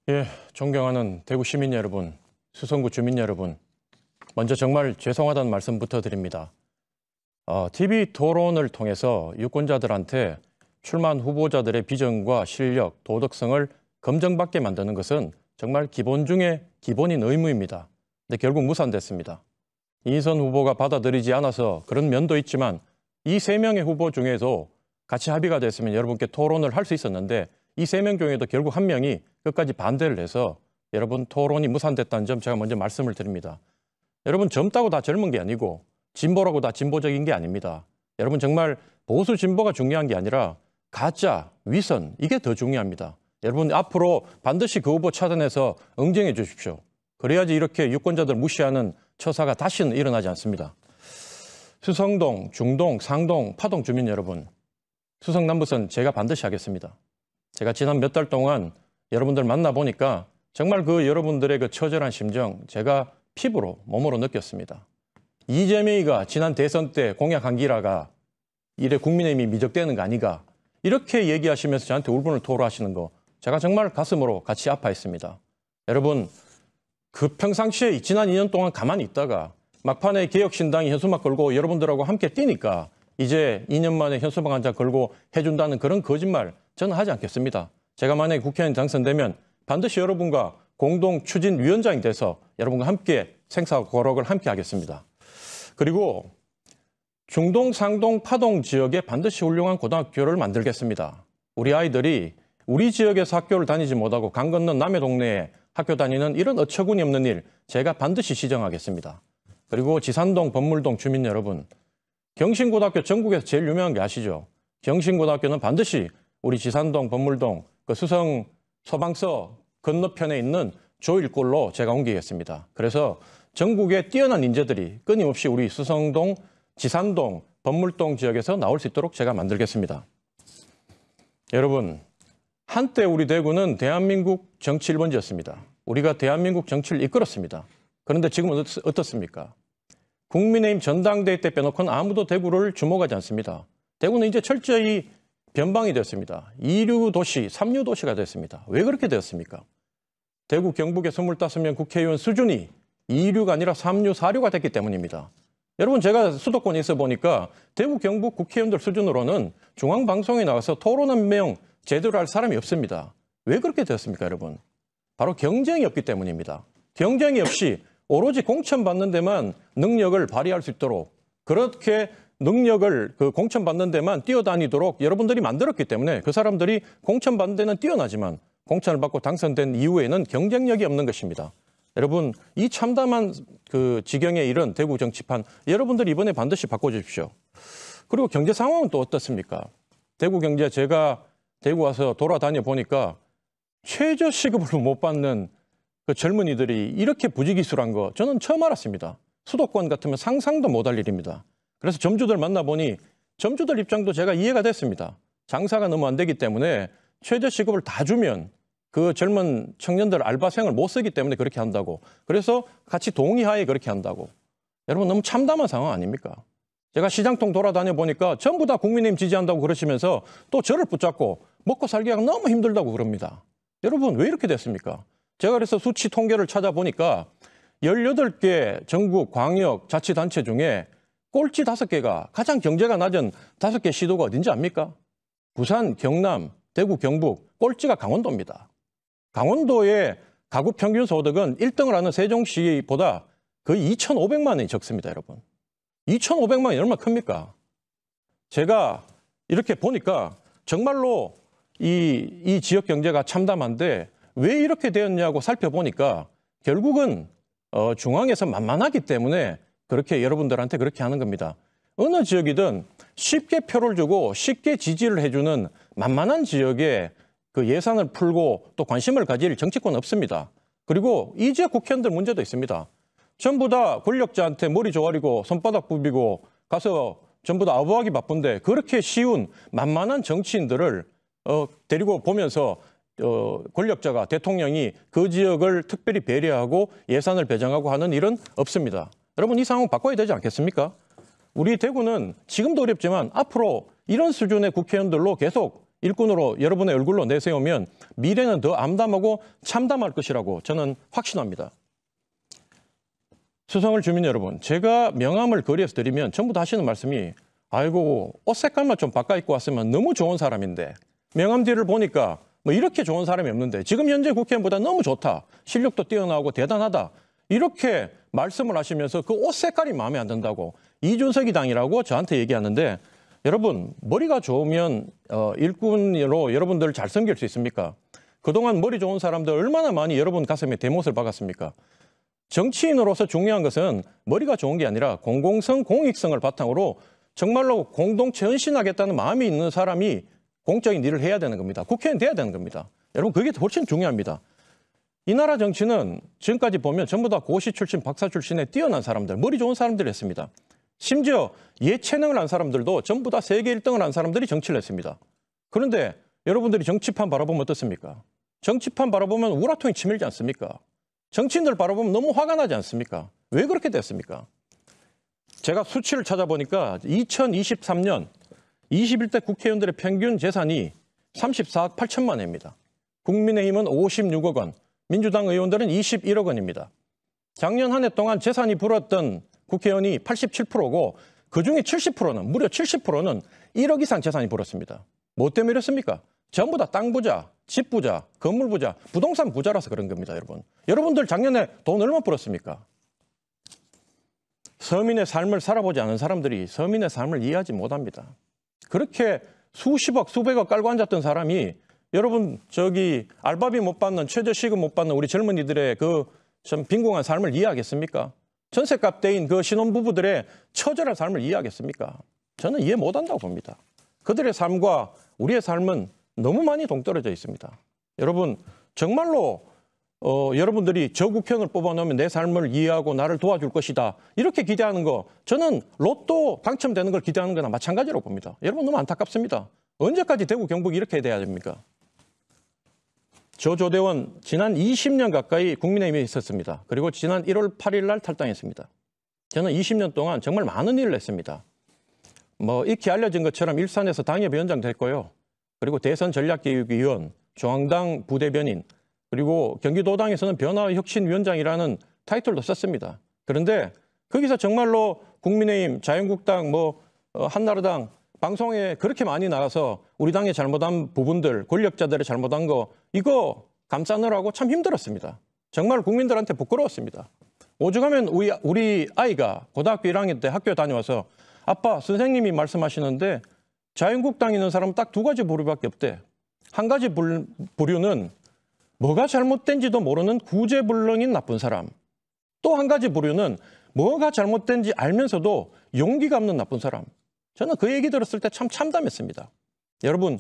예, 존경하는 대구 시민 여러분, 수성구 주민 여러분, 먼저 정말 죄송하다는 말씀부터 드립니다. TV 토론을 통해서 유권자들한테 출마한 후보자들의 비전과 실력, 도덕성을 검증받게 만드는 것은 정말 기본 중에 기본인 의무입니다. 근데 결국 무산됐습니다. 이인선 후보가 받아들이지 않아서 그런 면도 있지만 이 3명의 후보 중에도 같이 합의가 됐으면 여러분께 토론을 할 수 있었는데 이 3명 중에도 결국 한 명이 끝까지 반대를 해서 여러분 토론이 무산됐다는 점 제가 먼저 말씀을 드립니다. 여러분 젊다고 다 젊은 게 아니고 진보라고 다 진보적인 게 아닙니다. 여러분 정말 보수 진보가 중요한 게 아니라 가짜, 위선 이게 더 중요합니다. 여러분 앞으로 반드시 그 후보 찾아내서 응징해 주십시오. 그래야지 이렇게 유권자들 무시하는 처사가 다시는 일어나지 않습니다. 수성동, 중동, 상동, 파동 주민 여러분, 수성남부선 제가 반드시 하겠습니다. 제가 지난 몇 달 동안 여러분들 만나보니까 정말 그 여러분들의 그 처절한 심정 제가 피부로, 몸으로 느꼈습니다. 이재명이가 지난 대선 때 공약한 기라가 이래 국민의힘이 미적대는 거 아니가 이렇게 얘기하시면서 저한테 울분을 토로하시는 거 제가 정말 가슴으로 같이 아파했습니다. 여러분 그 평상시에 지난 2년 동안 가만히 있다가 막판에 개혁신당이 현수막 걸고 여러분들하고 함께 뛰니까 이제 2년 만에 현수막 한 장 걸고 해준다는 그런 거짓말 저는 하지 않겠습니다. 제가 만약에 국회의원 당선되면 반드시 여러분과 공동 추진위원장이 돼서 여러분과 함께 생사고락을 함께 하겠습니다. 그리고 중동, 상동, 파동 지역에 반드시 훌륭한 고등학교를 만들겠습니다. 우리 아이들이 우리 지역에서 학교를 다니지 못하고 강 건너 남의 동네에 학교 다니는 이런 어처구니 없는 일 제가 반드시 시정하겠습니다. 그리고 지산동, 법물동 주민 여러분, 경신고등학교 전국에서 제일 유명한 게 아시죠? 경신고등학교는 반드시 우리 지산동, 법물동, 그 수성 소방서 건너편에 있는 조일골로 제가 옮기겠습니다. 그래서 전국의 뛰어난 인재들이 끊임없이 우리 수성동, 지산동, 법물동 지역에서 나올 수 있도록 제가 만들겠습니다. 여러분, 한때 우리 대구는 대한민국 정치 1번지였습니다. 우리가 대한민국 정치를 이끌었습니다. 그런데 지금은 어떻습니까? 국민의힘 전당대회 때 빼놓고는 아무도 대구를 주목하지 않습니다. 대구는 이제 철저히 변방이 됐습니다. 2류 도시, 3류 도시가 됐습니다. 왜 그렇게 되었습니까? 대구 경북의 25명 국회의원 수준이 2류가 아니라 3류, 4류가 됐기 때문입니다. 여러분 제가 수도권에 있어 보니까 대구 경북 국회의원들 수준으로는 중앙방송에 나가서 토론 한 명 제대로 할 사람이 없습니다. 왜 그렇게 되었습니까, 여러분? 바로 경쟁이 없기 때문입니다. 경쟁이 없이 오로지 공천받는 데만 능력을 발휘할 수 있도록 그렇게 능력을 그 공천받는 데만 뛰어다니도록 여러분들이 만들었기 때문에 그 사람들이 공천받는 데는 뛰어나지만 공천을 받고 당선된 이후에는 경쟁력이 없는 것입니다. 여러분 이 참담한 그 지경에 이른 대구 정치판 여러분들 이번에 반드시 바꿔주십시오. 그리고 경제 상황은 또 어떻습니까? 대구 경제 제가 대구 와서 돌아다녀 보니까 최저시급을 못 받는 그 젊은이들이 이렇게 부지기수란 거 저는 처음 알았습니다. 수도권 같으면 상상도 못할 일입니다. 그래서 점주들 만나보니 점주들 입장도 제가 이해가 됐습니다. 장사가 너무 안 되기 때문에 최저시급을 다 주면 그 젊은 청년들 알바생을 못 쓰기 때문에 그렇게 한다고. 그래서 같이 동의하에 그렇게 한다고. 여러분 너무 참담한 상황 아닙니까? 제가 시장통 돌아다녀 보니까 전부 다 국민의힘 지지한다고 그러시면서 또 저를 붙잡고 먹고 살기가 너무 힘들다고 그럽니다. 여러분 왜 이렇게 됐습니까? 제가 그래서 수치 통계를 찾아보니까 18개 전국 광역 자치단체 중에 꼴찌 5개가 가장 경제가 낮은 5개 시도가 어딘지 압니까? 부산, 경남, 대구, 경북, 꼴찌가 강원도입니다. 강원도의 가구 평균 소득은 1등을 하는 세종시보다 거의 2,500만 원이 적습니다, 여러분. 2,500만 원이 얼마나 큽니까? 제가 이렇게 보니까 정말로 이 지역 경제가 참담한데 왜 이렇게 되었냐고 살펴보니까 결국은 중앙에서 만만하기 때문에 그렇게 여러분들한테 그렇게 하는 겁니다. 어느 지역이든 쉽게 표를 주고 쉽게 지지를 해주는 만만한 지역에 그 예산을 풀고 또 관심을 가질 정치권은 없습니다. 그리고 이 지역 국회의원들 문제도 있습니다. 전부 다 권력자한테 머리 조아리고 손바닥 부비고 가서 전부 다 아부하기 바쁜데 그렇게 쉬운 만만한 정치인들을 데리고 보면서 권력자가 대통령이 그 지역을 특별히 배려하고 예산을 배정하고 하는 일은 없습니다. 여러분 이 상황 바꿔야 되지 않겠습니까? 우리 대구는 지금도 어렵지만 앞으로 이런 수준의 국회의원들로 계속 일꾼으로 여러분의 얼굴로 내세우면 미래는 더 암담하고 참담할 것이라고 저는 확신합니다. 수성을 주민 여러분, 제가 명함을 거리에서 드리면 전부 다 하시는 말씀이 아이고 옷 색깔만 좀 바꿔 입고 왔으면 너무 좋은 사람인데 명함 뒤를 보니까 뭐 이렇게 좋은 사람이 없는데 지금 현재 국회의원보다 너무 좋다. 실력도 뛰어나고 대단하다. 이렇게 말씀을 하시면서 그 옷 색깔이 마음에 안 든다고 이준석이 당이라고 저한테 얘기하는데 여러분 머리가 좋으면 일꾼으로 여러분들 잘 섬길 수 있습니까? 그동안 머리 좋은 사람들 얼마나 많이 여러분 가슴에 대못을 박았습니까? 정치인으로서 중요한 것은 머리가 좋은 게 아니라 공공성, 공익성을 바탕으로 정말로 공동체 헌신하겠다는 마음이 있는 사람이 공적인 일을 해야 되는 겁니다. 국회의원 돼야 되는 겁니다. 여러분 그게 훨씬 중요합니다. 이 나라 정치는 지금까지 보면 전부 다 고시 출신, 박사 출신의 뛰어난 사람들, 머리 좋은 사람들이 했습니다. 심지어 예체능을 한 사람들도 전부 다 세계 1등을 한 사람들이 정치를 했습니다. 그런데 여러분들이 정치판 바라보면 어떻습니까? 정치판 바라보면 우라통이 치밀지 않습니까? 정치인들 바라보면 너무 화가 나지 않습니까? 왜 그렇게 됐습니까? 제가 수치를 찾아보니까 2023년 21대 국회의원들의 평균 재산이 34억 8천만 원입니다. 국민의힘은 56억 원, 민주당 의원들은 21억 원입니다. 작년 한 해 동안 재산이 불었던 국회의원이 87%고 그중에 70%는 무려 70%는 1억 이상 재산이 불었습니다. 뭐 때문에 이렇습니까? 전부 다 땅 부자, 집 부자, 건물 부자, 부동산 부자라서 그런 겁니다, 여러분. 여러분들 작년에 돈 얼마 벌었습니까? 서민의 삶을 살아보지 않은 사람들이 서민의 삶을 이해하지 못합니다. 그렇게 수십억, 수백억 깔고 앉았던 사람이 여러분 저기 알바비 못 받는 최저시급 못 받는 우리 젊은이들의 그 참 빈곤한 삶을 이해하겠습니까? 전셋값 대인 그 신혼부부들의 처절한 삶을 이해하겠습니까? 저는 이해 못한다고 봅니다. 그들의 삶과 우리의 삶은 너무 많이 동떨어져 있습니다. 여러분 정말로 여러분들이 저 국회의원을 뽑아놓으면 내 삶을 이해하고 나를 도와줄 것이다. 이렇게 기대하는 거 저는 로또 당첨되는 걸 기대하는 거나 마찬가지라고 봅니다. 여러분 너무 안타깝습니다. 언제까지 대구 경북이 이렇게 돼야 됩니까? 저 조대원 지난 20년 가까이 국민의힘에 있었습니다. 그리고 지난 1월 8일 날 탈당했습니다. 저는 20년 동안 정말 많은 일을 했습니다. 뭐 익히 알려진 것처럼 일산에서 당협위원장 됐고요. 그리고 대선 전략기획위원, 중앙당 부대변인, 그리고 경기도당에서는 변화혁신위원장이라는 타이틀도 썼습니다. 그런데 거기서 정말로 국민의힘, 자유한국당, 한나라당 방송에 그렇게 많이 나가서 우리 당의 잘못한 부분들, 권력자들의 잘못한 거 이거 감싸느라고 참 힘들었습니다. 정말 국민들한테 부끄러웠습니다. 오죽하면 우리 아이가 고등학교 1학년 때 학교에 다녀와서 아빠 선생님이 말씀하시는데 자유한국당에 있는 사람은 딱 두 가지 부류밖에 없대. 한 가지 부류는 뭐가 잘못된지도 모르는 구제불능인 나쁜 사람. 또 한 가지 부류는 뭐가 잘못된지 알면서도 용기가 없는 나쁜 사람. 저는 그 얘기 들었을 때 참 참담했습니다. 여러분,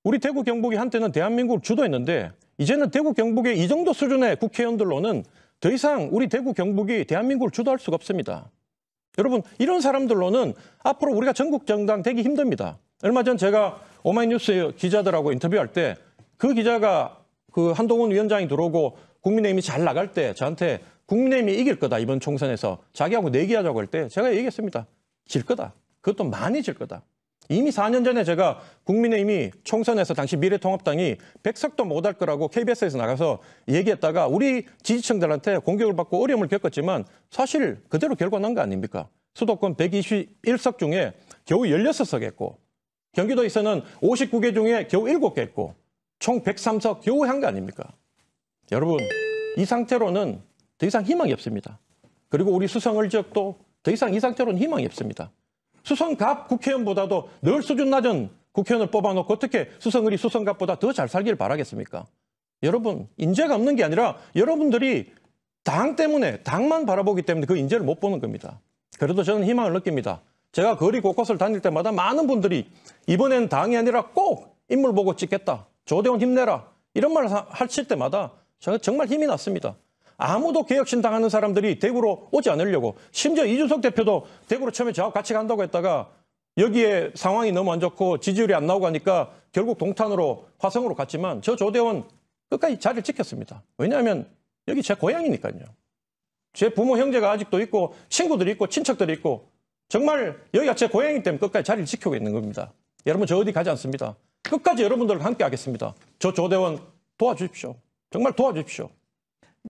우리 대구 경북이 한때는 대한민국을 주도했는데 이제는 대구 경북의 이 정도 수준의 국회의원들로는 더 이상 우리 대구 경북이 대한민국을 주도할 수가 없습니다. 여러분, 이런 사람들로는 앞으로 우리가 전국 정당 되기 힘듭니다. 얼마 전 제가 오마이뉴스 기자들하고 인터뷰할 때 그 기자가 그 한동훈 위원장이 들어오고 국민의힘이 잘 나갈 때 저한테 국민의힘이 이길 거다 이번 총선에서 자기하고 내기하자고 할 때 제가 얘기했습니다. 질 거다. 그것도 많이 질 거다. 이미 4년 전에 제가 국민의힘이 총선에서 당시 미래통합당이 100석도 못할 거라고 KBS에서 나가서 얘기했다가 우리 지지층들한테 공격을 받고 어려움을 겪었지만 사실 그대로 결과 난 거 아닙니까? 수도권 121석 중에 겨우 16석 했고 경기도에서는 59개 중에 겨우 7개 했고 총 103석 겨우 한 거 아닙니까? 여러분 이 상태로는 더 이상 희망이 없습니다. 그리고 우리 수성을 지역도 더 이상 이 상태로는 희망이 없습니다. 수성갑 국회의원보다도 늘 수준 낮은 국회의원을 뽑아놓고 어떻게 수성을이 수성갑보다 더 잘 살길 바라겠습니까? 여러분 인재가 없는 게 아니라 여러분들이 당 때문에 당만 바라보기 때문에 그 인재를 못 보는 겁니다. 그래도 저는 희망을 느낍니다. 제가 거리 곳곳을 다닐 때마다 많은 분들이 이번엔 당이 아니라 꼭 인물 보고 찍겠다. 조대원 힘내라. 이런 말을 하실 때마다 저는 정말 힘이 났습니다. 아무도 개혁신당하는 사람들이 대구로 오지 않으려고 심지어 이준석 대표도 대구로 처음에 저하고 같이 간다고 했다가 여기에 상황이 너무 안 좋고 지지율이 안 나오고 하니까 결국 동탄으로 화성으로 갔지만 저 조대원 끝까지 자리를 지켰습니다. 왜냐하면 여기 제 고향이니까요. 제 부모 형제가 아직도 있고 친구들이 있고 친척들이 있고 정말 여기가 제 고향이기 때문에 끝까지 자리를 지키고 있는 겁니다. 여러분 저 어디 가지 않습니다. 끝까지 여러분들과 함께 하겠습니다. 저 조대원 도와주십시오. 정말 도와주십시오.